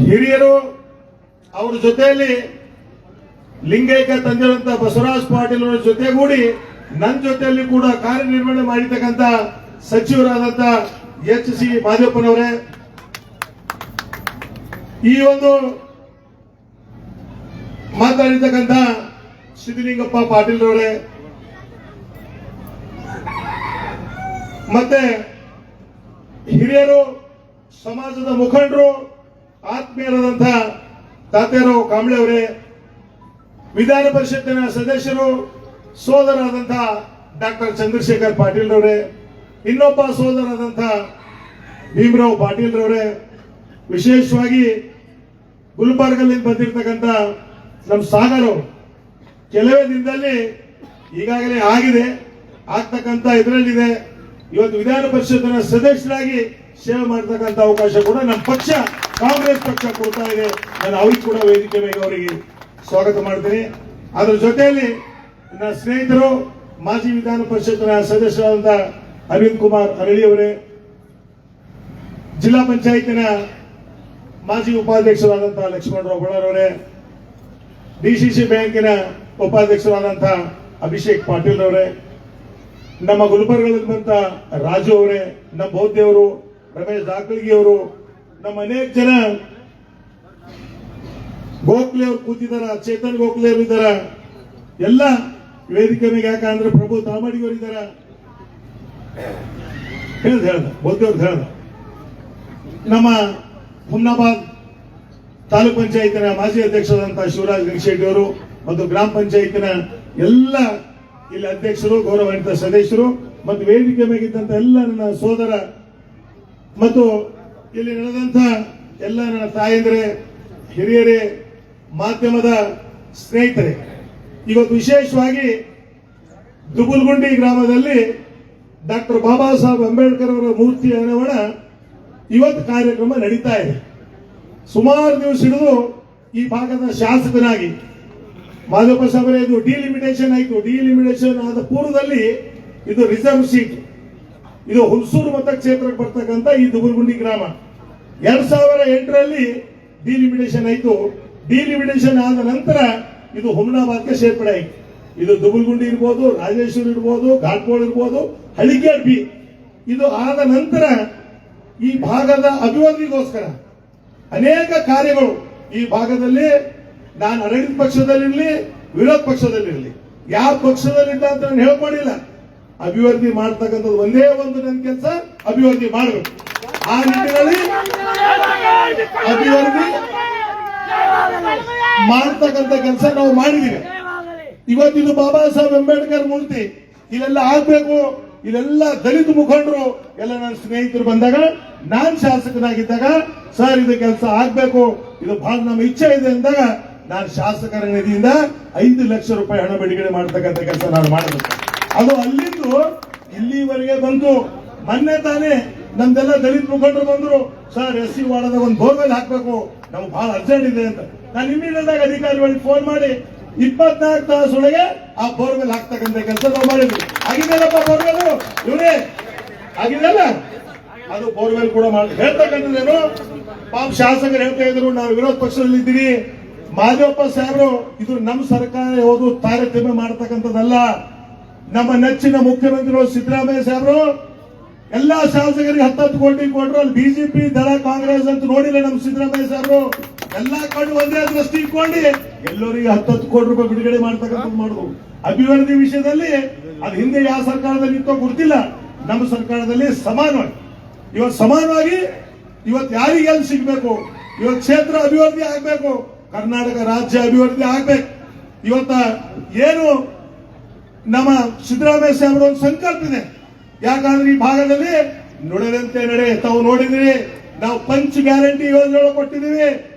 ಹಿರಿಯರು ಅವರ ಜೊತೆಯಲ್ಲಿ ಲಿಂಗೈಕ್ಯ ತಂದಿರುವಂತ ಬಸವರಾಜ ಪಾಟೀಲ್ ಅವರ ಜೊತೆಗೂಡಿ ನನ್ನ ಜೊತೆಯಲ್ಲಿ ಕೂಡ ಕಾರ್ಯನಿರ್ವಹಣೆ ಮಾಡಿರ್ತಕ್ಕಂಥ ಸಚಿವರಾದಂತ ಎಚ್.ಸಿ. ಮಾದೇವಪ್ಪನವರೇ, ಈ ಒಂದು ಮಾತಾಡಿರ್ತಕ್ಕಂಥ ಸಿದ್ದಲಿಂಗಪ್ಪ ಪಾಟೀಲ್ ಅವರೇ, ಮತ್ತೆ ಹಿರಿಯರು, ಸಮಾಜದ ಮುಖಂಡರು, ಆತ್ಮೀಯರಾದಂಥ ತಾತ್ಯಾರಾವ್ ಕಾಂಬ್ಳೆ ಅವರೇ, ವಿಧಾನ ಪರಿಷತ್ತಿನ ಸದಸ್ಯರು, ಸೋದರಾದಂಥ ಡಾಕ್ಟರ್ ಚಂದ್ರಶೇಖರ್ ಪಾಟೀಲ್ ಅವರೇ, ಇನ್ನೊಬ್ಬ ಸೋದರಾದಂಥ ಭೀಮರಾವ್ ಪಾಟೀಲ್ ಅವರೇ, ವಿಶೇಷವಾಗಿ ಗುಲ್ಬರ್ಗಲ್ಲಿಂದ ಬಂದಿರತಕ್ಕಂಥ ನಮ್ಮ ಸಾಗರ್ ಅವರು ಕೆಲವೇ ದಿನದಲ್ಲಿ ಈಗಾಗಲೇ ಆಗಿದೆ, ಆಗ್ತಕ್ಕಂಥ ಇದರಲ್ಲಿದೆ. ಇವತ್ತು ವಿಧಾನ ಪರಿಷತ್ತಿನ ಸದಸ್ಯರಾಗಿ ಸೇವೆ ಮಾಡತಕ್ಕಂಥ ಅವಕಾಶ ಕೂಡ ನಮ್ಮ ಪಕ್ಷ ಕಾಂಗ್ರೆಸ್ ಪಕ್ಷ ಕೊಡ್ತಾ ಇದೆ. ನಾನು ಅವ್ರಿಗೆ ಕೂಡ ವೇದಿಕೆ ಮೇಲೆ ಅವರಿಗೆ ಸ್ವಾಗತ ಮಾಡ್ತೀನಿ. ಅದರ ಜೊತೆಯಲ್ಲಿ ನನ್ನ ಸ್ನೇಹಿತರು, ಮಾಜಿ ವಿಧಾನ ಪರಿಷತ್ತಿನ ಸದಸ್ಯರಾದಂಥ ಅರವಿಂದ್ ಕುಮಾರ್ ಅರಳಿ ಅವರೇ, ಜಿಲ್ಲಾ ಪಂಚಾಯತಿನ ಮಾಜಿ ಉಪಾಧ್ಯಕ್ಷರಾದಂತಹ ಲಕ್ಷ್ಮಣರಾವ್ ಬಳ್ಳಾರವರೇ, ಡಿಸಿಸಿ ಬ್ಯಾಂಕಿನ ಉಪಾಧ್ಯಕ್ಷರಾದಂಥ ಅಭಿಷೇಕ್ ಪಾಟೀಲ್ ಅವರೇ, ನಮ್ಮ ಗುಲ್ಬರ್ಗದಲ್ಲಿ ಬಂತ ರಾಜು ಅವರೇ, ನಮ್ಮ ಬೌದ್ಧವರು, ರಮೇಶ್ ದಾಖಲ್ಗಿ ಅವರು, ನಮ್ಮ ಅನೇಕ ಜನ ಗೋಖಲೆ ಅವರು ಕೂತಿದಾರ, ಚೇತನ್ ಗೋಖಲೆ ಅವರು ಇದ್ದಾರ, ಎಲ್ಲ ವೇದಿಕೆ ಮೇಲೆ. ಯಾಕಂದ್ರೆ ಪ್ರಭು ತಾಮಡಿ ಅವರು ಇದ್ದಾರ, ಹೇಳ್ದ ಬೌದ್ಧವ್ರು ಹೇಳ್ದ. ನಮ್ಮ ಹುಮ್ನಾಬಾದ್ ತಾಲೂಕ್ ಪಂಚಾಯತಿನ ಮಾಜಿ ಅಧ್ಯಕ್ಷರಾದಂತಹ ಶಿವರಾಜ್ ಗಂಗಶೆಟ್ಟಿ ಅವರು ಮತ್ತು ಗ್ರಾಮ ಪಂಚಾಯತಿನ ಎಲ್ಲ ಇಲ್ಲಿ ಅಧ್ಯಕ್ಷರು, ಗೌರವಾನ್ವಿತ ಸದಸ್ಯರು ಮತ್ತು ವೇದಿಕೆ ಮೇಗಿದ್ದಂತ ಎಲ್ಲ ನನ್ನ ಸೋದರ ಮತ್ತು ಇಲ್ಲಿ ನಡೆದಂತ ಎಲ್ಲ ನನ್ನ ತಾಯಂದ್ರೆ, ಹಿರಿಯರೇ, ಮಾಧ್ಯಮದ ಸ್ನೇಹಿತರೆ, ಇವತ್ತು ವಿಶೇಷವಾಗಿ ದುಬುಲ್ಗುಂಡಿ ಗ್ರಾಮದಲ್ಲಿ ಡಾಕ್ಟರ್ ಬಾಬಾ ಸಾಹೇಬ್ ಅಂಬೇಡ್ಕರ್ ಅವರ ಮೂರ್ತಿ ಅನಾವರಣ ಇವತ್ತು ಕಾರ್ಯಕ್ರಮ ನಡೀತಾ ಇದೆ. ಸುಮಾರು ದಿವಸ ಹಿಡಿದು ಈ ಭಾಗದ ಶಾಸಕನಾಗಿ ಮಾದೇವಪ್ಪ ಸಾಹೇಬರೇ, ಇದು ಡಿಲಿಮಿಟೇಷನ್ ಆಯಿತು. ಡಿಲಿಮಿಟೇಷನ್ ಆದ ಪೂರ್ವದಲ್ಲಿ ಇದು ರಿಸರ್ವ್ ಸೀಟ್, ಇದು ಹುಲ್ಸೂರು ಮತಕ್ಷೇತ್ರಕ್ಕೆ ಬರ್ತಕ್ಕಂಥ ಈ ದುಬುಲ್ಗುಂಡಿ ಗ್ರಾಮ 2008ರಲ್ಲಿ ಡಿಲಿಮಿಟೇಷನ್ ಆಯಿತು. ಡಿಲಿಮಿಟೇಷನ್ ಆದ ನಂತರ ಇದು ಹುಮ್ನಾಬಾದ್ಗೆ ಸೇರ್ಪಡೆ ಆಯಿತು. ಇದು ದುಬುಲ್ಗುಂಡಿ ಇರ್ಬೋದು, ರಾಜೇಶ್ವರ ಇರ್ಬೋದು, ಘಾಟ್ಕೋಳ ಇರ್ಬೋದು, ಹಳಿಗೇಡ್ ಬಿ. ಇದು ಆದ ನಂತರ ಈ ಭಾಗದ ಅಭಿವೃದ್ಧಿಗೋಸ್ಕರ ಅನೇಕ ಕಾರ್ಯಗಳು ಈ ಭಾಗದಲ್ಲಿ, ನಾನು ಆಡಳಿತ ಪಕ್ಷದಲ್ಲಿರಲಿ, ವಿರೋಧ ಪಕ್ಷದಲ್ಲಿರಲಿ, ಯಾವ ಪಕ್ಷದಲ್ಲಿದ್ದ ಅಂತ ನಾನು ಹೇಳ್ಕೊಂಡಿಲ್ಲ. ಅಭಿವೃದ್ಧಿ ಮಾಡ್ತಕ್ಕಂಥದ್ದು ಒಂದೇ ಒಂದು ನನ್ನ ಕೆಲಸ, ಅಭಿವೃದ್ಧಿ ಮಾಡಬೇಕು. ಆ ನಿಟ್ಟಿನಲ್ಲಿ ಅಭಿವೃದ್ಧಿ ಮಾಡ್ತಕ್ಕಂಥ ಕೆಲಸ ನಾವು ಮಾಡಿದ್ದೀವಿ. ಇವತ್ತಿದು ಬಾಬಾ ಸಾಹೇಬ್ ಅಂಬೇಡ್ಕರ್ ಮೂರ್ತಿ ಇಲ್ಲೆಲ್ಲ ಆಗ್ಬೇಕು. ಇಲ್ಲೆಲ್ಲ ದಲಿತ ಮುಖಂಡರು ಎಲ್ಲ ನನ್ನ ಸ್ನೇಹಿತರು ಬಂದಾಗ, ನಾನ್ ಶಾಸಕನಾಗಿದ್ದಾಗ, ಸರ್ ಇದು ಕೆಲಸ ಆಗ್ಬೇಕು, ಇದು ಬಹಳ ನಮ್ಮ ಇಚ್ಛೆ ಇದೆ ಅಂದಾಗ ನಾನು ಶಾಸಕರ ನಿಧಿಯಿಂದ 5 ಲಕ್ಷ ರೂಪಾಯಿ ಹಣ ಬಿಡುಗಡೆ ಮಾಡತಕ್ಕಂಥ ಕೆಲಸ ನಾನು ಮಾಡಬೇಕು. ಅದು ಅಲ್ಲಿಂದು ಇಲ್ಲಿವರೆಗೆ ಬಂತು. ಮೊನ್ನೆ ತಾನೇ ನಮ್ದೆಲ್ಲ ದಲಿತ ಮುಖಂಡರು ಬಂದ್ರು, ಸರ್ SC ವಾರ್ಡದಾಗ ಒಂದು ಬೋರ್ವೆಲ್ ಹಾಕ್ಬೇಕು, ನಮ್ಗೆ ಬಹಳ ಅರ್ಜೆಂಟ್ ಇದೆ ಅಂತ. ನಾನು ಇಮಿಡಿಯೇಟ್ ಆಗಿ ಅಧಿಕಾರಿಗಳಿಗೆ ಫೋನ್ ಮಾಡಿ 24 ತಾಸೊಳಗೆ ಆ ಬೋರ್ವೆಲ್ ಹಾಕ್ತಕ್ಕಂಥ ಕೆಲಸ ನಾವು ಮಾಡಿದ್ವಿ. ಆಗಿದೆಯಲ್ಲಪ್ಪ ಬೋರ್ವೆಲ್, ಇವರೇ ಆಗಿದೆಯಲ್ಲ, ಅದು ಬೋರ್ವೆಲ್ ಕೂಡ ಮಾಡಿ ಹೇಳ್ತಕ್ಕಂಥದ್ದೇನು. ಪಾಪ ಶಾಸಕರು ಹೇಳ್ತಾ ಇದ್ರು, ನಾವು ವಿರೋಧ ಪಕ್ಷದಲ್ಲಿ ಇದ್ದೀವಿ. ಮಾದೇವಪ್ಪ ಸಾಹೇಬರು, ಇದು ನಮ್ಮ ಸರ್ಕಾರ ಯಾವುದು ತಾರತಮ್ಯ ಮಾಡತಕ್ಕಂಥದ್ದಲ್ಲ. ನಮ್ಮ ನೆಚ್ಚಿನ ಮುಖ್ಯಮಂತ್ರಿಗಳು ಸಿದ್ದರಾಮಯ್ಯ ಸಾಹೇಬರು ಎಲ್ಲಾ ಶಾಸಕರಿಗೆ 10 ಕೋಟಿ ಕೊಟ್ಟರು. ಅಲ್ಲಿ ಬಿಜೆಪಿ, ದಳ, ಕಾಂಗ್ರೆಸ್ ಅಂತ ನೋಡಿಲ್ಲ ನಮ್ಮ ಸಿದ್ದರಾಮಯ್ಯ ಸಾಹೇಬರು. ಎಲ್ಲಾ ಕಣ್ಣು ಒಂದೇ ದೃಷ್ಟಿ ಇಟ್ಕೊಂಡು ಎಲ್ಲರಿಗೆ 10 ಕೋಟಿ ರೂಪಾಯಿ ಬಿಡುಗಡೆ ಮಾಡ್ತಕ್ಕಂಥದ್ದು ಮಾಡುದು. ಅಭಿವೃದ್ಧಿ ವಿಷಯದಲ್ಲಿ ಅದು ಹಿಂದೆ ಯಾವ ಸರ್ಕಾರದಲ್ಲಿ ಇತ್ತೋ ಗೊತ್ತಿಲ್ಲ, ನಮ್ಮ ಸರ್ಕಾರದಲ್ಲಿ ಸಮಾನವಾಗಿ ಇವತ್ತು ಸಮಾನವಾಗಿ ಇವತ್ತು ಯಾರಿಗೆ ಎಲ್ಲಿ ಸಿಗ್ಬೇಕು, ಇವತ್ತು ಕ್ಷೇತ್ರ ಅಭಿವೃದ್ಧಿ ಆಗ್ಬೇಕು, ಕರ್ನಾಟಕ ರಾಜ್ಯ ಅಭಿವೃದ್ಧಿ ಆಗ್ಬೇಕು. ಇವತ್ತ ಏನು ನಮ್ಮ ಸಿದ್ದರಾಮಯ್ಯ ಸಾಹೇಬರ ಒಂದು ಸಂಕಲ್ಪ ಇದೆ. ಯಾಕಂದ್ರೆ ಈ ಭಾಗದಲ್ಲಿ ನುಡಿದಂತೆ ನಡೆ ತಾವು ನೋಡಿದ್ರಿ. ನಾವು ಪಂಚ್ ಗ್ಯಾರಂಟಿ ಯೋಜನೆ ಕೊಟ್ಟಿದ್ದೀವಿ.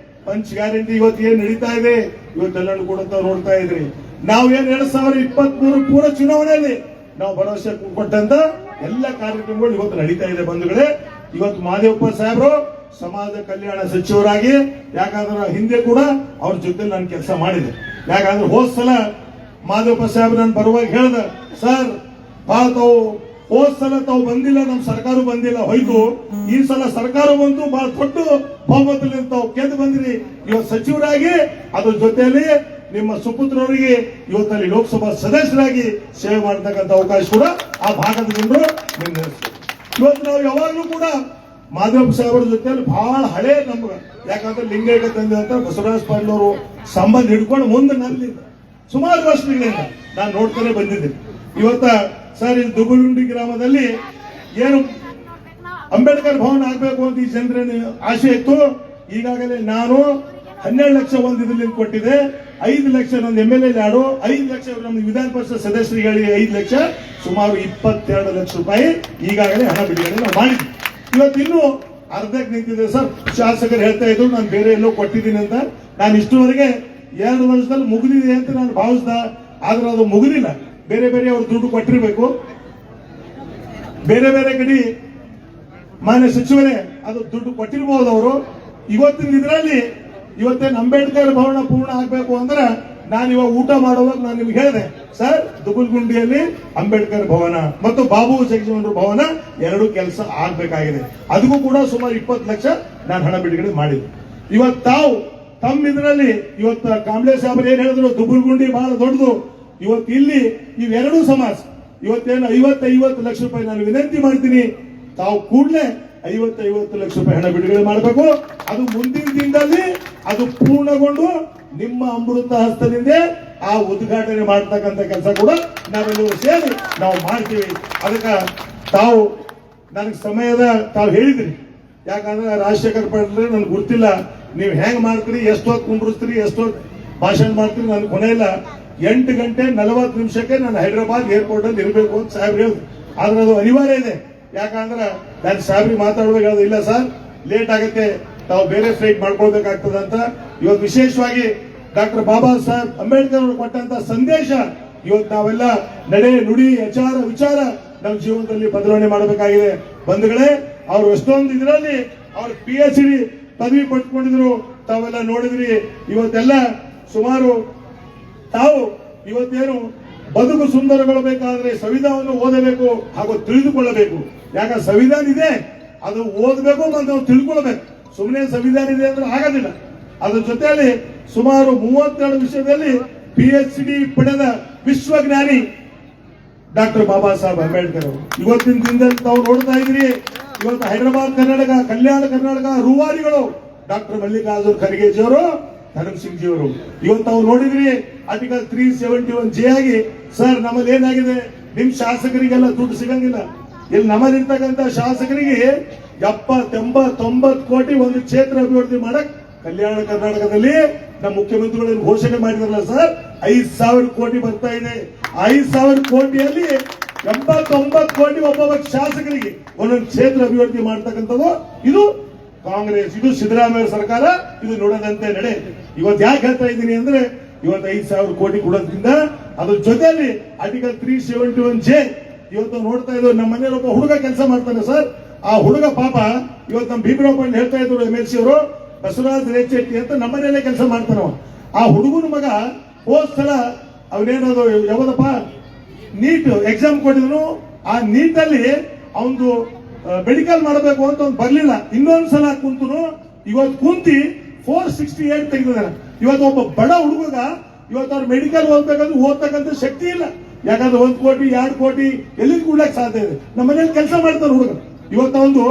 ಪಂಚ್ ಗ್ಯಾರಂಟಿ ಇವತ್ತು ಏನ್ ನಡೀತಾ ಇದೆ ಇವತ್ತೆಲ್ಲರೂ ಕೂಡ ನೋಡ್ತಾ ಇದ್ರಿ. ನಾವು ಏನ್ 2023 ಪೂರ ಚುನಾವಣೆಯಲ್ಲಿ ನಾವು ಭರವಸೆ ಕೊಟ್ಟಂತ ಎಲ್ಲ ಕಾರ್ಯಕ್ರಮಗಳು ಇವತ್ತು ನಡೀತಾ ಇದೆ ಬಂಧುಗಳೇ. ಇವತ್ತು ಮಾದೇವಪ್ಪ ಸಾಹೇಬರು ಸಮಾಜ ಕಲ್ಯಾಣ ಸಚಿವರಾಗಿ, ಯಾಕಂದ್ರೆ ಹಿಂದೆ ಕೂಡ ಅವ್ರ ಜೊತೆ ನಾನು ಕೆಲಸ ಮಾಡಿದೆ. ಯಾಕಂದ್ರೆ ಹೋದ್ ಸಲ ಮಾದೇವಪ್ಪ ಸಾಹೇಬ್ ನಾನು ಬರುವಾಗ ಹೇಳ್ದ, ಸರ್ ಭಾಳ ತಾವು ಹೋದ್ ಸಲ ತಾವು ಬಂದಿಲ್ಲ, ನಮ್ಮ ಸರ್ಕಾರ ಬಂದಿಲ್ಲ, ಹೋಯ್ತು. ಈ ಸಲ ಸರ್ಕಾರ ಬಂತು, ಬಹಳ ದೊಡ್ಡ ಬಹುಮತದಲ್ಲಿ ತಾವು ಗೆದ್ದು ಬಂದಿರಿ. ಇವತ್ತು ಸಚಿವರಾಗಿ ಅದ್ರ ಜೊತೆಯಲ್ಲಿ ನಿಮ್ಮ ಸುಪುತ್ರವರಿಗೆ ಇವತ್ತಲ್ಲಿ ಲೋಕಸಭಾ ಸದಸ್ಯರಾಗಿ ಸೇವೆ ಮಾಡತಕ್ಕಂಥ ಅವಕಾಶ ಕೂಡ ಆ ಭಾಗದ ಜನರು ನಿರ್ಣಯಿಸಿದ್ರು. ಇವತ್ತು ನಾವು ಯಾವಾಗಲೂ ಕೂಡ ಮಾಧವಪ್ಪ ಸಾಹೇಬರ ಜೊತೆಯಲ್ಲಿ ಬಹಳ ಹಳೆ ನಮ್ಗೆ, ಯಾಕಂದ್ರೆ ಲಿಂಗೈಕ್ಯ ತಂದೆ ಅಂತ ಬಸವರಾಜ ಪಾಟೀಲ್ ಅವರು ಸಂಬಂಧ ಹಿಡ್ಕೊಂಡು ಮುಂದೆ ನನ್ನಿಂದ ಸುಮಾರು ವರ್ಷಗಳಿಂದ ನಾನು ನೋಡ್ತಾನೆ ಬಂದಿದ್ದೀನಿ. ಇವತ್ತ ಸರ್, ಇಲ್ಲಿ ದುಗುರುಂಡಿ ಗ್ರಾಮದಲ್ಲಿ ಏನು ಅಂಬೇಡ್ಕರ್ ಭವನ ಆಗ್ಬೇಕು ಅಂತ ಈ ಜನರ ಆಸೆ ಇತ್ತು. ಈಗಾಗಲೇ ನಾನು 12 ಲಕ್ಷ ಒಂದು ಇದರಲ್ಲಿ ಕೊಟ್ಟಿದೆ, 5 ಲಕ್ಷ ನನ್ನ MLA ಲ್ಯಾಡು, 5 ಲಕ್ಷ ನಮ್ಮ ವಿಧಾನ ಪರಿಷತ್ ಸದಸ್ಯರಿಗೆ 5 ಲಕ್ಷ, ಸುಮಾರು 22 ಲಕ್ಷ ರೂಪಾಯಿ ಈಗಾಗಲೇ ಹಣ ಬಿಡುಗಡೆ ನಾವು ಮಾಡಿದ್ವಿ. ಇವತ್ತಿನ್ನೂ ಅರ್ಧಕ್ಕೆ ನಿಂತಿದೆ ಸರ್. ಶಾಸಕರು ಹೇಳ್ತಾ ಇದ್ರು ನಾನು ಬೇರೆ ಎಲ್ಲೋ ಕೊಟ್ಟಿದ್ದೀನಿ ಅಂತ. ನಾನು ಇಷ್ಟುವರೆಗೆ 2 ವರ್ಷದಲ್ಲಿ ಮುಗಿದಿದೆ ಅಂತ ನಾನು ಭಾವಿಸ್ದ, ಆದ್ರೆ ಅದು ಮುಗಿದಿಲ್ಲ. ಬೇರೆ ಬೇರೆ ಅವ್ರು ದುಡ್ಡು ಕೊಟ್ಟಿರ್ಬೇಕು, ಬೇರೆ ಬೇರೆ ಕಡೆ ಮಾನ್ಯ ಸಚಿವರೇ ಅದು ದುಡ್ಡು ಕೊಟ್ಟಿರ್ಬಹುದು ಅವರು. ಇವತ್ತಿನ ಇದರಲ್ಲಿ ಇವತ್ತೇನು ಅಂಬೇಡ್ಕರ್ ಭವನ ಪೂರ್ಣ ಆಗ್ಬೇಕು ಅಂದ್ರೆ ನಾನು ಇವಾಗ ಊಟ ಮಾಡುವಾಗ ನಾನು ನಿಮ್ಗೆ ಹೇಳಿದೆ ಸರ್, ದುಗುಲ್ಗುಂಡಿಯಲ್ಲಿ ಅಂಬೇಡ್ಕರ್ ಭವನ ಮತ್ತು ಬಾಬು ಜಗಜೀವನ ಭವನ 2 ಕೆಲಸ ಆಗ್ಬೇಕಾಗಿದೆ. ಅದಕ್ಕೂ ಕೂಡ ಸುಮಾರು 20 ಲಕ್ಷ ನಾನು ಹಣ ಬಿಡುಗಡೆ ಮಾಡಿದ್ದೆ. ಇವತ್ತು ತಾವು ತಮ್ಮ ಇದರಲ್ಲಿ ಇವತ್ತು ಕಾಂಬ್ಳೆ ಸಾಹೇಬರು ಏನ್ ಹೇಳಿದ್ರು, ದುಗುಲ್ಗುಂಡಿ ಬಹಳ ದೊಡ್ಡದು. ಇವತ್ತು ಇಲ್ಲಿ ಇವೆರಡೂ ಸಮಾಜ ಇವತ್ತೇನು 50 ಲಕ್ಷ ರೂಪಾಯಿ ನಾನು ವಿನಂತಿ ಮಾಡ್ತೀನಿ, ತಾವು ಕೂಡಲೇ 50 ಲಕ್ಷ ರೂಪಾಯಿ ಹಣ ಬಿಡುಗಡೆ ಮಾಡಬೇಕು. ಅದು ಮುಂದಿನ ದಿನದಲ್ಲಿ ಅದು ಪೂರ್ಣಗೊಂಡು ನಿಮ್ಮ ಅಮೃತ ಹಸ್ತದಿಂದ ಆ ಉದ್ಘಾಟನೆ ಮಾಡತಕ್ಕಂಥ ಕೆಲಸ ಕೂಡ ನಾವೆಲ್ಲರೂ ಸೇರಿ ನಾವು ಮಾಡ್ತೀವಿ. ಅದಕ್ಕೆ ತಾವು ನನಗೆ ಸಮಯದ ತಾವು ಹೇಳಿದ್ರಿ, ಯಾಕಂದ್ರೆ ರಾಜಶೇಖರ್ ಪಾಟೀಲ್ ನನ್ಗೆ ಗೊತ್ತಿಲ್ಲ ನೀವು ಹೆಂಗ್ ಮಾಡ್ತೀರಿ, ಎಷ್ಟೊತ್ತು ಕುಂಡ್ರಿಸ್ತೀರಿ, ಎಷ್ಟೊತ್ತು ಭಾಷಣ ಮಾಡ್ತೀರಿ, ನನ್ಗೆ ಕೊನೆ ಇಲ್ಲ. 8:40 ನಾನು ಹೈದರಾಬಾದ್ ಏರ್ಪೋರ್ಟ್ ಅಲ್ಲಿ ಇರಬೇಕು ಅಂತ ಸಾಹೇಬ್ರು ಹೇಳಿದ್ರು. ಆದ್ರೆ ಅದು ಅನಿವಾರ್ಯ ಇದೆ, ಯಾಕಂದ್ರೆ ನಾನು ಸಾಹೇಬ್ರಿಗೆ ಮಾತಾಡ್ಬೇಕಾದ್ರೆ ಇಲ್ಲ ಸರ್ ಲೇಟ್ ಆಗುತ್ತೆ, ತಾವು ಬೇರೆ ಫ್ಲೈಟ್ ಮಾಡ್ಕೊಳ್ಬೇಕಾಗ್ತದೆ ಅಂತ. ಇವತ್ತು ವಿಶೇಷವಾಗಿ ಡಾಕ್ಟರ್ ಬಾಬಾ ಸಾಹೇಬ್ ಅಂಬೇಡ್ಕರ್ ಅವರು ಕೊಟ್ಟಂತ ಸಂದೇಶ ಇವತ್ತು ನಾವೆಲ್ಲ ನಡೆ ನುಡಿ ಆಚಾರ ವಿಚಾರ ನಮ್ಮ ಜೀವನದಲ್ಲಿ ಬದಲಾವಣೆ ಮಾಡಬೇಕಾಗಿದೆ. ಬಂಧುಗಳೇ, ಅವರು ಎಷ್ಟೊಂದು ಇದರಲ್ಲಿ ಅವ್ರ PhD ಪದವಿ ಪಡ್ಕೊಂಡಿದ್ರು, ತಾವೆಲ್ಲ ನೋಡಿದ್ರಿ. ಇವತ್ತೆಲ್ಲ ಸುಮಾರು ತಾವು ಇವತ್ತೇನು ಬದುಕು ಸುಂದರಗೊಳ್ಳಬೇಕಾದ್ರೆ ಸಂವಿಧಾನವನ್ನು ಓದಬೇಕು ಹಾಗೂ ತಿಳಿದುಕೊಳ್ಳಬೇಕು. ಯಾಕೆ ಸಂವಿಧಾನ ಇದೆ, ಅದು ಓದಬೇಕು ಮತ್ತು ನಾವು ತಿಳ್ಕೊಳ್ಬೇಕು. ಸುಮ್ಮನೆ ಸಂವಿಧಾನ ಇದೆ ಅಂದ್ರೆ ಆಗೋದಿಲ್ಲ. ಅದ್ರ ಜೊತೆಯಲ್ಲಿ ಸುಮಾರು 32 ವಿಷಯದಲ್ಲಿ PhD ಪಡೆದ ವಿಶ್ವಜ್ಞಾನಿ ಡಾಕ್ಟರ್ ಬಾಬಾ ಸಾಹೇಬ್ ಅಂಬೇಡ್ಕರ್ ಅವರು. ಇವತ್ತಿನ ದಿನದಲ್ಲಿ ತಾವು ನೋಡ್ತಾ ಇದ್ರಿ, ಇವತ್ತು ಹೈದರಾಬಾದ್ ಕರ್ನಾಟಕ, ಕಲ್ಯಾಣ ಕರ್ನಾಟಕ ರೂವಾರಿಗಳು ಡಾಕ್ಟರ್ ಮಲ್ಲಿಕಾರ್ಜುನ್ ಖರ್ಗೆಜಿ ಅವರು, ಧರ್ಮ್ ಸಿಂಗ್ ಜಿ ಅವರು. ಇವತ್ತು ತಾವು ನೋಡಿದ್ರಿ ಆರ್ಟಿಕಲ್ 371J ಆಗಿ ಸರ್ ನಮ್ಮಲ್ಲಿ ಏನಾಗಿದೆ, ನಿಮ್ ಶಾಸಕರಿಗೆಲ್ಲ ದುಡ್ಡು ಸಿಗಂಗಿಲ್ಲ. ಇಲ್ಲಿ ನಮ್ಮಲ್ಲಿರ್ತಕ್ಕಂಥ ಶಾಸಕರಿಗೆ 70, 80, 90 ಕೋಟಿ ಒಂದು ಕ್ಷೇತ್ರ ಅಭಿವೃದ್ಧಿ ಮಾಡಕ್ ಕಲ್ಯಾಣ ಕರ್ನಾಟಕದಲ್ಲಿ ನಮ್ಮ ಮುಖ್ಯಮಂತ್ರಿಗಳು ಘೋಷಣೆ ಮಾಡಿದ್ರಲ್ಲ ಸರ್, 5,000 ಕೋಟಿ ಬರ್ತಾ ಇದೆ. 5,000 ಕೋಟಿಯಲ್ಲಿ 80-90 ಕೋಟಿ ಒಬ್ಬೊಬ್ಬ ಶಾಸಕರಿಗೆ ಒಂದೊಂದು ಕ್ಷೇತ್ರ ಅಭಿವೃದ್ಧಿ ಮಾಡ್ತಕ್ಕಂಥದ್ದು ಇದು ಕಾಂಗ್ರೆಸ್, ಇದು ಸಿದ್ದರಾಮಯ್ಯ ಸರ್ಕಾರ, ಇದು ನೋಡದಂತೆ ನಡೆ. ಇವತ್ತು ಯಾಕೆ ಹೇಳ್ತಾ ಇದ್ದೀನಿ ಅಂದ್ರೆ ಇವತ್ತು 5,000 ಕೋಟಿ ಕೊಡೋದ್ರಿಂದ ಅದ್ರ ಜೊತೆಯಲ್ಲಿ ಆರ್ಟಿಕಲ್ 371J ಇವತ್ತು ನೋಡ್ತಾ ಇದ್ರು. ನಮ್ಮ ಮನೆಯಲ್ಲಿ ಒಬ್ಬ ಹುಡುಗ ಕೆಲಸ ಮಾಡ್ತಾನೆ ಸರ್. ಆ ಹುಡುಗ ಪಾಪ ಇವತ್ತು ನಮ್ಮ ಭೀಮರಾವ್ ಪಾಟೀಲ್ ಹೇಳ್ತಾ ಇದ್ರು, MLC ಅವರು, ಬಸವರಾಜ್ ರೇಚೆಟ್ಟಿ ಅಂತ ನಮ್ಮ ಮನೆಯಲ್ಲೇ ಕೆಲಸ ಮಾಡ್ತಾನವ. ಆ ಹುಡುಗನ ಮಗ ಹೋದ್ ಸಲ ಅವನೇನದು ಯಾವ್ದಪ್ಪ ನೀಟ್ ಎಕ್ಸಾಮ್ ಕೊಟ್ಟಿದ್ರು. ಆ ನೀಟ್ ಅಲ್ಲಿ ಅವನು ಮೆಡಿಕಲ್ ಮಾಡಬೇಕು ಅಂತ ಅವ್ನು ಬರ್ಲಿಲ್ಲ. ಇನ್ನೊಂದ್ಸಲ ಕುಂತನು, ಇವತ್ತು ಕುಂತಿ 468 ತೆಗೆದಿದ್ದಾನೆ. ಇವತ್ತು ಒಬ್ಬ ಬಡ ಹುಡುಗ ಇವತ್ತು ಅವ್ರು ಮೆಡಿಕಲ್ ಓದ್ಬೇಕಂದ್ರೆ ಓದ್ತಕ್ಕಂಥ ಶಕ್ತಿ ಇಲ್ಲ. ಯಾಕಂದ್ರೆ 1 ಕೋಟಿ 2 ಕೋಟಿ ಎಲ್ಲಿ ಕೂಡ್ಲಕ್ಕೆ ಸಾಧ್ಯ ಇದೆ. ನಮ್ಮ ಮನೇಲಿ ಕೆಲಸ ಮಾಡ್ತಾನೆ ಹುಡುಗ. ಇವತ್ತು ಅವನು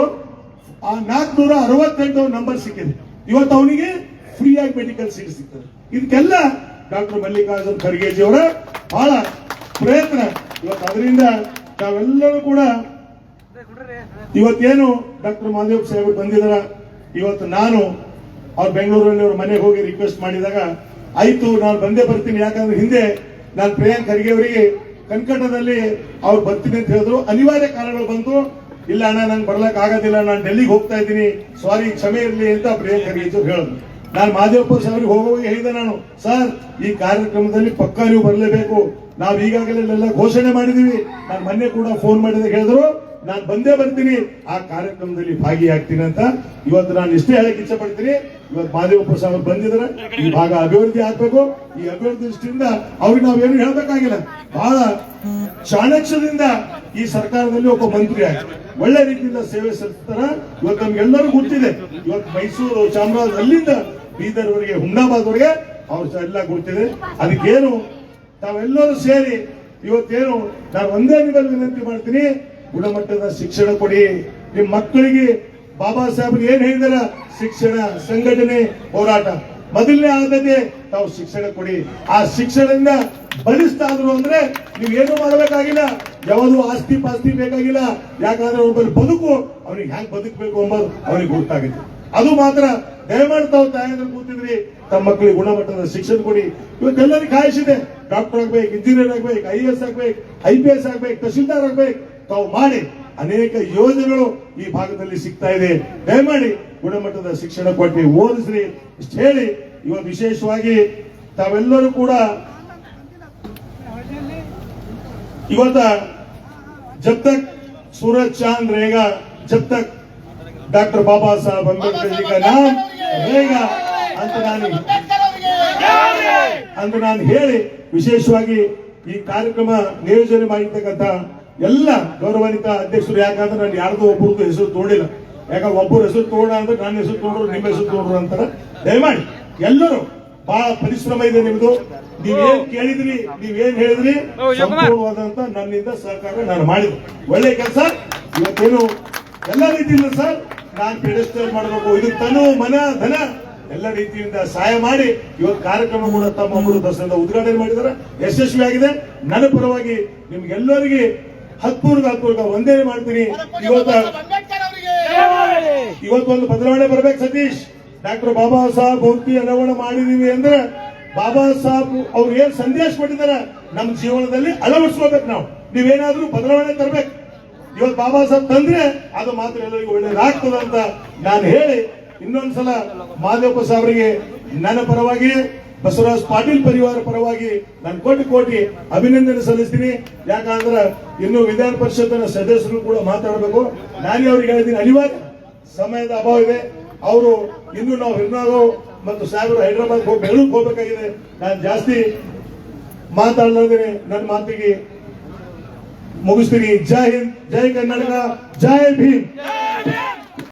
468 ನಂಬರ್ ಸಿಕ್ಕಿದೆ. ಇವತ್ತು ಅವನಿಗೆ ಫ್ರೀ ಆಗಿ ಮೆಡಿಕಲ್ ಸೀಟ್ ಸಿಗ್ತದೆ. ಇದಕ್ಕೆಲ್ಲ ಡಾಕ್ಟರ್ ಮಲ್ಲಿಕಾರ್ಜುನ್ ಖರ್ಗೆಜಿ ಅವರ ಬಹಳ ಪ್ರಯತ್ನ. ಇವತ್ತು ಅದರಿಂದ ನಾವೆಲ್ಲರೂ ಕೂಡ ಇವತ್ತೇನು ಡಾಕ್ಟರ್ ಮಾದೇವ್ ಸಾಹೇಬ್ ಬಂದಿದಾರ. ಇವತ್ತು ನಾನು ಅವ್ರು ಬೆಂಗಳೂರಲ್ಲಿ ಅವ್ರ ಮನೆಗೆ ಹೋಗಿ ರಿಕ್ವೆಸ್ಟ್ ಮಾಡಿದಾಗ ಆಯ್ತು ನಾನು ಬಂದೇ ಬರ್ತೀನಿ, ಯಾಕಂದ್ರೆ ಹಿಂದೆ ನಾನು ಪ್ರಿಯಾಂಕ್ ಖರ್ಗೆ ಅವರಿಗೆ ಕನ್ಕಟದಲ್ಲಿ ಅವ್ರು ಬರ್ತೀನಿ ಅಂತ ಹೇಳಿದ್ರು. ಅನಿವಾರ್ಯ ಕಾರಣಗಳು ಬಂತು, ಇಲ್ಲ ಅಣ್ಣ ನಂಗೆ ಬರ್ಲಕ್ ಆಗೋದಿಲ್ಲ, ನಾನು ಡೆಲ್ಲಿಗೆ ಹೋಗ್ತಾ ಇದ್ದೀನಿ, ಸಾರಿ ಕ್ಷಮೆ ಇರಲಿ ಅಂತ ಪ್ರಿಯಾಂಕ್ ಖರ್ಗೆ ಹೇಳಿದ್ರು. ನಾನು ಮಾದೇವಪ್ಪ ಸಾಹೇಬ್ರಿಗೆ ಹೋಗುವಾಗ ಹೇಳಿದೆ ನಾನು, ಸರ್ ಈ ಕಾರ್ಯಕ್ರಮದಲ್ಲಿ ಪಕ್ಕಾ ನೀವು ಬರಲೇಬೇಕು, ನಾವು ಈಗಾಗಲೇ ಎಲ್ಲ ಘೋಷಣೆ ಮಾಡಿದೀವಿ. ನಾನು ಮೊನ್ನೆ ಕೂಡ ಫೋನ್ ಮಾಡಿದಾಗ ಹೇಳಿದ್ರು ನಾನು ಬಂದೇ ಬರ್ತೀನಿ, ಆ ಕಾರ್ಯಕ್ರಮದಲ್ಲಿ ಭಾಗಿಯಾಗ್ತೀನಿ ಅಂತ. ಇವತ್ತು ನಾನು ಇಷ್ಟೇ ಹೇಳಕ್ ಇಚ್ಛೆ ಪಡ್ತೀನಿ, ಇವತ್ತು ಮಾದೇವಪ್ಪ ಸಾಹೇಬ್ ಬಂದಿದ್ದಾರೆ, ಈ ಭಾಗ ಅಭಿವೃದ್ಧಿ ಆಗ್ಬೇಕು. ಈ ಅಭಿವೃದ್ಧಿ ದೃಷ್ಟಿಯಿಂದ ಅವ್ರಿಗೆ ನಾವೇನು ಹೇಳ್ಬೇಕಾಗಿಲ್ಲ, ಬಹಳ ಚಾಣಕ್ಷದಿಂದ ಈ ಸರ್ಕಾರದಲ್ಲಿ ಒಬ್ಬ ಮಂತ್ರಿ ಆಗಿ ಒಳ್ಳೆ ರೀತಿಯಿಂದ ಸೇವೆ ಸಲ್ಲಿಸ್ತಾರ. ಇವತ್ತು ನಮ್ಗೆಲ್ಲರೂ ಗೊತ್ತಿದೆ. ಇವತ್ತು ಮೈಸೂರು, ಚಾಮರಾಜ, ಅಲ್ಲಿಂದ ಬೀದರ್ ವರೆಗೆ, ಹುಮ್ನಾಬಾದ್ ವರೆಗೆ ಅವ್ರ ಎಲ್ಲ ಗೊತ್ತಿದೆ. ಅದಕ್ಕೇನು ತಾವೆಲ್ಲರೂ ಸೇರಿ ಇವತ್ತೇನು ನಾನು ಒಂದೇ ನಿಮ್ಮಲ್ಲಿ ವಿನಂತಿ ಮಾಡ್ತೀನಿ, ಗುಣಮಟ್ಟದ ಶಿಕ್ಷಣ ಕೊಡಿ. ನಿಮ್ಮ ಮಕ್ಕಳಿಗೆ ಬಾಬಾ ಸಾಹೇಬ್ ಏನ್ ಹೇಳಿದಾರ, ಶಿಕ್ಷಣ, ಸಂಘಟನೆ, ಹೋರಾಟ, ಮೊದಲನೇ ಆದ್ಯತೆ ತಾವು ಶಿಕ್ಷಣ ಕೊಡಿ. ಆ ಶಿಕ್ಷಣದಿಂದ ಬಲಿಷ್ಠಾದ್ರು ಅಂದ್ರೆ ನೀವೇನು ಮಾಡಬೇಕಾಗಿಲ್ಲ, ಯಾವುದು ಆಸ್ತಿ ಪಾಸ್ತಿ ಬೇಕಾಗಿಲ್ಲ. ಯಾಕಂದ್ರೆ ಒಬ್ಬರು ಬದುಕು ಅವ್ನಿಗೆ ಹ್ಯಾಂಗ್ ಬದುಕಬೇಕು ಎಂಬುದು ಅವನಿಗೆ ಗೊತ್ತಾಗುತ್ತೆ. ಅದು ಮಾತ್ರ ದಯಮಾಡಿ ತಾವು ತಾಯಂದ್ರೆ ಕೂತಿದ್ರಿ, ತಮ್ಮ ಮಕ್ಕಳಿಗೆ ಗುಣಮಟ್ಟದ ಶಿಕ್ಷಣ ಕೊಡಿ. ಇವತ್ತೆಲ್ಲರಿಗೂ ಕಾಯಿಸಿದೆ, ಡಾಕ್ಟರ್ ಆಗ್ಬೇಕು, ಇಂಜಿನಿಯರ್ ಆಗ್ಬೇಕು, IAS ಆಗ್ಬೇಕು, IPS ಆಗ್ಬೇಕು, ತಹಶೀಲ್ದಾರ್ ಆಗ್ಬೇಕು. ತಾವು ಮಾಡಿ ಅನೇಕ ಯೋಜನೆಗಳು ಈ ಭಾಗದಲ್ಲಿ ಸಿಗ್ತಾ ಇದೆ. ದಯಮಾಡಿ ಗುಣಮಟ್ಟದ ಶಿಕ್ಷಣ ಕೊಟ್ಟು ಓದಿಸ್ರಿ ಇಷ್ಟು ಹೇಳಿ, ಇವತ್ತು ವಿಶೇಷವಾಗಿ ತಾವೆಲ್ಲರೂ ಕೂಡ ಇವತ್ತ जब तक सूरज चांद रहेगा, जब तक डॉक्टर बाबा साहब अम्बेडकर जी का नाम रहेगा ಅಂತ ನಾನು ಹೇಳಿ, ವಿಶೇಷವಾಗಿ ಈ ಕಾರ್ಯಕ್ರಮ ನಿಯೋಜನೆ ಮಾಡಿರ್ತಕ್ಕಂಥ ಎಲ್ಲ ಗೌರವಾನ್ವಿತ ಅಧ್ಯಕ್ಷರು, ಯಾಕಂದ್ರೆ ನಾನು ಯಾರ್ದು ಒಬ್ಬರದ್ದು ಹೆಸರು ತೋಡಿಲ್ಲ. ಯಾಕಂದ್ರೆ ಒಬ್ಬರು ಹೆಸರು ತೋಡ ಅಂದ್ರೆ ನನ್ನ ಹೆಸರು ತೋಡ್ರು, ನಿಮ್ಮ ಹೆಸರು ತೋಡ್ರು ಅಂತಾರೆ. ದಯಮಾಡಿ ಎಲ್ಲರೂ ಬಹಳ ಪರಿಶ್ರಮ ಇದೆ ನಿಮ್ದು. ನೀವೇನ್ ಕೇಳಿದ್ರಿ, ನೀವೇನ್ ಹೇಳಿದ್ರಿ, ಸಂಪೂರ್ಣವಾದಂತ ನನ್ನಿಂದ ಸಹಕಾರ ನಾನು ಮಾಡಿದೆ. ಒಳ್ಳೆ ಕೆಲಸ. ಇವತ್ತೇನು ಎಲ್ಲ ರೀತಿಯಿಂದ ಸರ್ ನಾನು ಪೆಡೆಸ್ಟಲ್ ಮಾಡಬೇಕು, ಇದು ತನು ಮನ ಧನ ಎಲ್ಲ ರೀತಿಯಿಂದ ಸಹಾಯ ಮಾಡಿ ಇವತ್ತು ಕಾರ್ಯಕ್ರಮ ಕೂಡ ತಮ್ಮ ಅಮೃತದಿಂದ ಉದ್ಘಾಟನೆ ಮಾಡಿದ್ದಾರೆ, ಯಶಸ್ವಿಯಾಗಿದೆ. ನನ್ನ ಪರವಾಗಿ ನಿಮ್ಗೆಲ್ಲರಿಗೆ ಹತ್ಪೂರ್ವಕ ವಂದನೆ ಮಾಡ್ತೀನಿ. ಇವತ್ತೊಂದು ಬದಲಾವಣೆ ಬರ್ಬೇಕು ಸತೀಶ್. ಡಾಕ್ಟರ್ ಬಾಬಾ ಸಾಹೇಬ್ ಮೂರ್ತಿ ಅನಾವರಣ ಮಾಡಿದೀವಿ ಅಂದ್ರೆ ಬಾಬಾ ಸಾಹೇಬ್ ಅವ್ರು ಏನ್ ಸಂದೇಶ ಕೊಟ್ಟಿದ್ದಾರೆ ನಮ್ಮ ಜೀವನದಲ್ಲಿ ಅಳವಡಿಸ್ಕೋಬೇಕು. ನಾವು ನೀವೇನಾದ್ರೂ ಬದಲಾವಣೆ ತರಬೇಕು. ಇವತ್ತು ಬಾಬಾ ಸಾಹೇಬ್ ತಂದ್ರೆ ಅದು ಮಾತ್ರ ಎಲ್ಲರಿಗೂ ಒಳ್ಳೇದಾಗ್ತದೆ ಅಂತ ನಾನು ಹೇಳಿ, ಇನ್ನೊಂದ್ಸಲ ಮಾದೇವಪ್ಪ ಸಾಹೇಬರಿಗೆ ನನ್ನ ಪರವಾಗಿ, ಬಸವರಾಜ್ ಪಾಟೀಲ್ ಪರಿವಾರ ಪರವಾಗಿ ನಾನು ಕೋಟಿ ಕೋಟಿ ಅಭಿನಂದನೆ ಸಲ್ಲಿಸ್ತೀನಿ. ಯಾಕಂದ್ರೆ ಇನ್ನು ವಿಧಾನ ಪರಿಷತ್ತಿನ ಸದಸ್ಯರು ಕೂಡ ಮಾತಾಡಬೇಕು. ನಾನೇ ಅವ್ರಿಗೆ ಹೇಳಿದ್ದೀನಿ, ಅನಿವಾರ್ಯ ಸಮಯದ ಅಭಾವ ಇದೆ. ಅವರು ಇನ್ನು ನಾವು ಹಿರ್ನಾಳು ಮತ್ತು ಸಾಹೇಬರು ಹೈದರಾಬಾದ್ ಬೆಂಗಳೂರಿಗೆ ಹೋಗಬೇಕಾಗಿದೆ. ನಾನು ಜಾಸ್ತಿ ಮಾತಾಡಲಾದ್ರೆ ನನ್ನ ಮಾತಿಗೆ ಮುಗಿಸ್ತೀನಿ. ಜೈ ಹಿಂದ್, ಜೈ ಕರ್ನಾಟಕ, ಜೈ ಭೀಮ್.